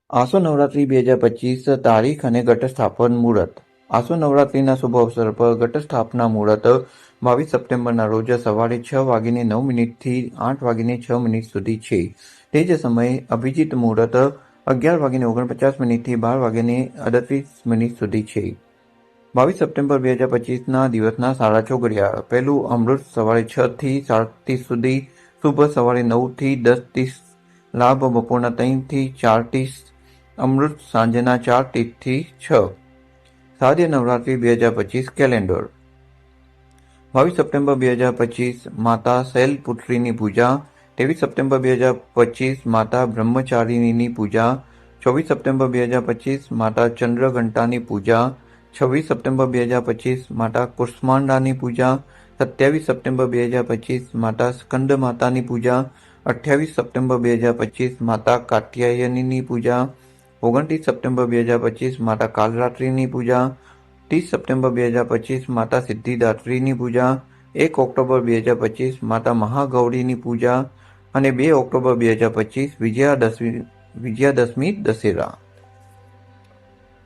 આસો નવરાત્રી 2025 તારીખ અને ઘટસ્થાપન મુહૂર્ત. આસો નવરાત્રીના શુભ અવસર પર ઘટસ્થાપના મુહૂર્ત 22 સપ્ટેમ્બરના રોજ સવારે 6:09 થી 8:06 સુધી છે. તે જ સમયે અભિજીત મુહૂર્ત 11:49 થી 12:38 સુધી છે. 22 સપ્ટેમ્બર 2025ના દિવસના સારા ચોઘડિયા. પહેલું અમૃત સવારે 6 થી 7:30 સુધી, શુભ સવારે 9 થી 10:30, લાભ બપોરના 3 થી 4:30, અમૃત સાંજના 4:30 થી 6. શારદીય નવરાત્રી 2025 કેલેન્ડર. 22 સપ્ટેમ્બર 2025 માતા શૈલપુત્રીની પૂજા. 23 સપ્ટેમ્બર 2025 માતા બ્રહ્મચારિણીની પૂજા. 24 સપ્ટેમ્બર 2025 માતા ચંદ્રઘંટાની પૂજા. 26 સપ્ટેમ્બર 2025 માતા કુષ્માંડાની પૂજા. 27 સપ્ટેમ્બર 2025 માતા સ્કંદ માતાની પૂજા. 28 સપ્ટેમ્બર 2025 માતા કાત્યાયનીની પૂજા. 29 સપ્ટેમ્બર 2025 માતા કાલરાત્રિની પૂજા. 30 સપ્ટેમ્બર 2025 માતા સિદ્ધિદાત્રીની પૂજા. 1 ઓક્ટોબર 2025 માતા મહાગૌરીની પૂજા અને 2 ઓક્ટોબર 2025 વિજયાદશમી દશેરા.